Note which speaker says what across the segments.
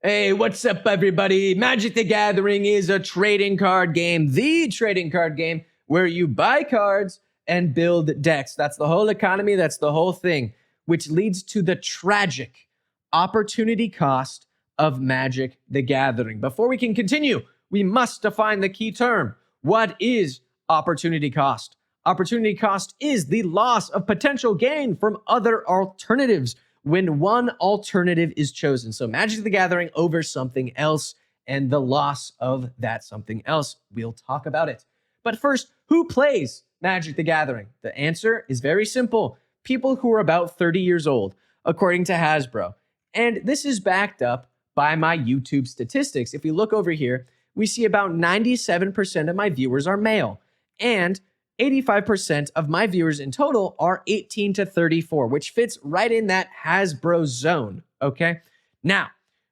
Speaker 1: Hey, what's up, everybody? Magic the Gathering is a trading card game, the trading card game where you buy cards and build decks. That's the whole economy. That's the whole thing, which leads to the tragic opportunity cost of Magic the Gathering. Before we can continue, we must define the key term. What is opportunity cost? Opportunity cost is the loss of potential gain from other alternatives when one alternative is chosen. So Magic the Gathering over something else and the loss of that something else. We'll talk about it. But first, who plays Magic the Gathering? The answer is very simple. People who are about 30 years old, according to Hasbro. And this is backed up by my YouTube statistics. If we look over here, we see about 97% of my viewers are male. And 85% of my viewers in total are 18 to 34, which fits right in that Hasbro zone, okay? Now,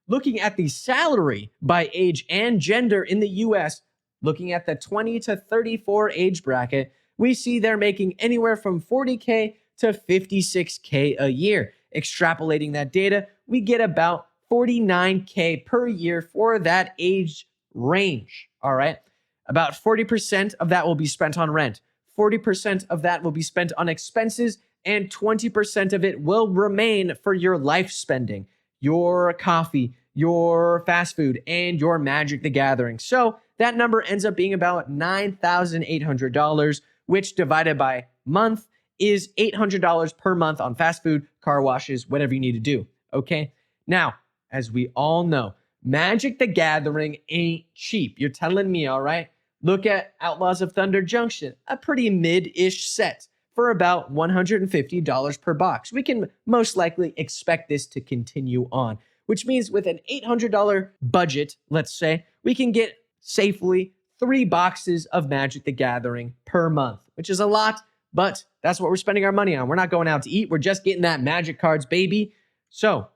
Speaker 1: looking at the salary by age and gender in the US, looking at the 20 to 34 age bracket, we see they're making anywhere from 40K to 56K a year. Extrapolating that data, we get about 49K per year for that age range, all right? About 40% of that will be spent on rent. 40% of that will be spent on expenses, and 20% of it will remain for your life spending, your coffee, your fast food, and your Magic the Gathering. So that number ends up being about $9,800, which divided by month is $800 per month on fast food, car washes, whatever you need to do, okay? Now, as we all know, Magic the Gathering ain't cheap. You're telling me, all right? Look at Outlaws of Thunder Junction, a pretty mid-ish set for about $150 per box. We can most likely expect this to continue on, which means with an $800 budget, let's say, we can get safely 3 boxes of Magic the Gathering per month, which is a lot, but that's what we're spending our money on. We're not going out to eat. We're just getting that Magic cards, baby. So,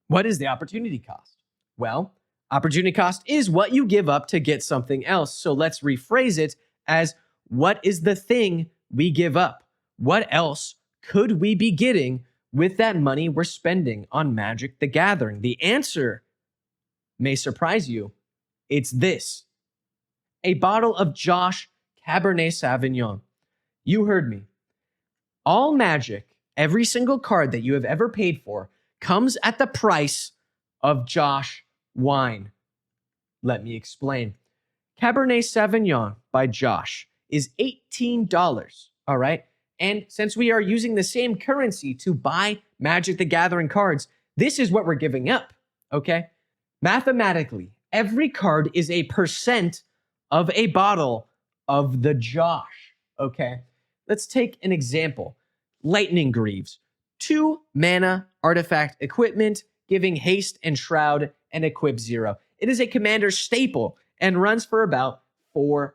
Speaker 1: what is the opportunity cost? Well, opportunity cost is what you give up to get something else. So let's rephrase it as, what is the thing we give up? What else could we be getting with that money we're spending on Magic the Gathering? The answer may surprise you. It's this: a bottle of Josh Cabernet Sauvignon. You heard me. All Magic, every single card that you have ever paid for, comes at the price of Josh wine. Let me explain. Cabernet Sauvignon by Josh is $18, all right? And since we are using the same currency to buy Magic the Gathering cards, this is what we're giving up, okay? Mathematically, every card is a percent of a bottle of the Josh, okay? Let's take an example. Lightning Greaves, 2 mana artifact equipment, giving haste and shroud and equip 0. It is a commander staple and runs for about $4.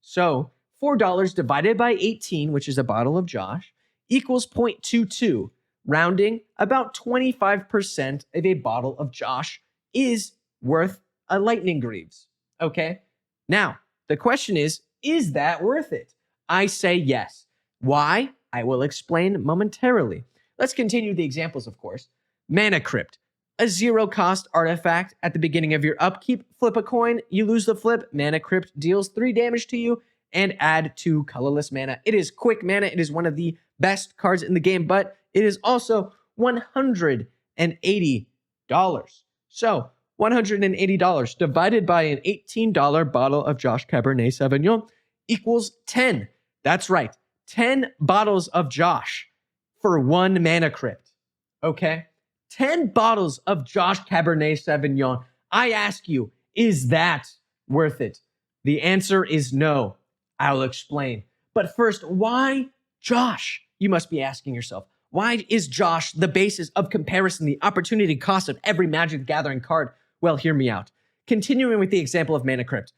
Speaker 1: So $4 divided by 18, which is a bottle of Josh, equals 0.22. Rounding, about 25% of a bottle of Josh is worth a Lightning Greaves. Okay? Now, the question is that worth it? I say yes. Why? I will explain momentarily. Let's continue the examples, of course. Mana Crypt, a 0-cost artifact at the beginning of your upkeep. Flip a coin, you lose the flip. Mana Crypt deals 3 damage to you and add 2 colorless mana. It is quick mana. It is one of the best cards in the game, but it is also $180. So $180 divided by an $18 bottle of Josh Cabernet Sauvignon equals 10. That's right, 10 bottles of Josh for 1 Mana Crypt, okay? 10 bottles of Josh Cabernet Sauvignon. I ask you, is that worth it? The answer is no. I'll explain. But first, why Josh? You must be asking yourself, why is Josh the basis of comparison, the opportunity cost of every Magic the Gathering card? Well, hear me out. Continuing with the example of Mana Crypt.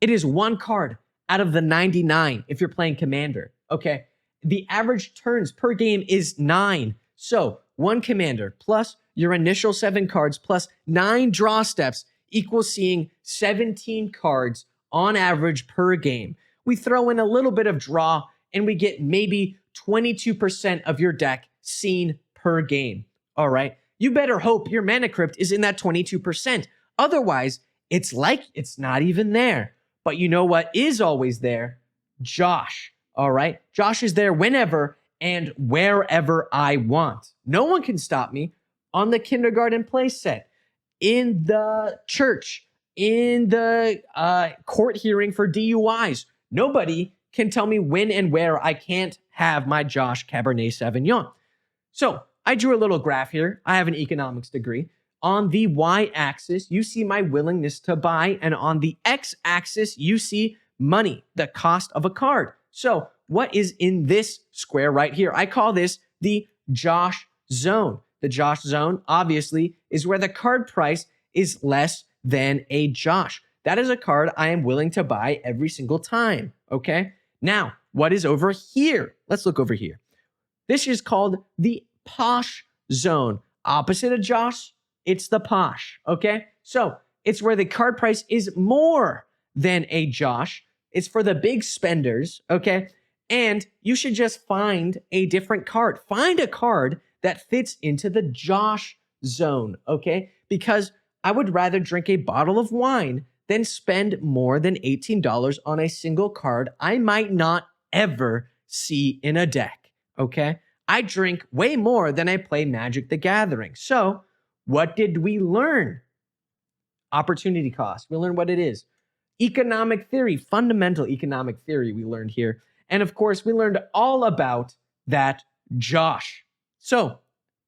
Speaker 1: It is 1 card out of the 99 if you're playing Commander, okay? The average turns per game is 9. So 1 commander plus your initial 7 cards plus 9 draw steps equals seeing 17 cards on average per game. We throw in a little bit of draw and we get maybe 22% of your deck seen per game. All right. you better hope your mana crypt is in that 22%. Otherwise, it's like it's not even there. But you know what is always there? Josh, all right? Josh is there whenever and wherever I want. No one can stop me on the kindergarten playset, in the church, in the court hearing for DUIs. Nobody can tell me when and where I can't have my Josh Cabernet Sauvignon. So I drew a little graph here. I have an economics degree. On the y-axis, you see my willingness to buy, and on the x-axis, you see money, the cost of a card. So what is in this square right here? I call this the Josh zone. The Josh zone, obviously, is where the card price is less than a Josh. That is a card I am willing to buy every single time, okay? Now, what is over here? Let's look over here. This is called the Posh zone. Opposite of Josh, it's the Posh, okay? So it's where the card price is more than a Josh. It's for the big spenders, okay? And you should just find a different card. Find a card that fits into the Josh zone, okay? Because I would rather drink a bottle of wine than spend more than $18 on a single card I might not ever see in a deck, okay? I drink way more than I play Magic the Gathering. So what did we learn? Opportunity cost. We learned what it is. Economic theory, fundamental economic theory we learned here. And of course, we learned all about that Josh. So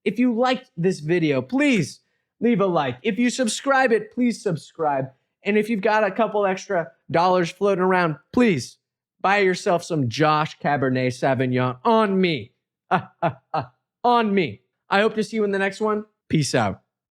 Speaker 1: if you liked this video, please leave a like. If you subscribe it, please subscribe. And if you've got a couple extra dollars floating around, please buy yourself some Josh Cabernet Sauvignon on me. On me. I hope to see you in the next one. Peace out.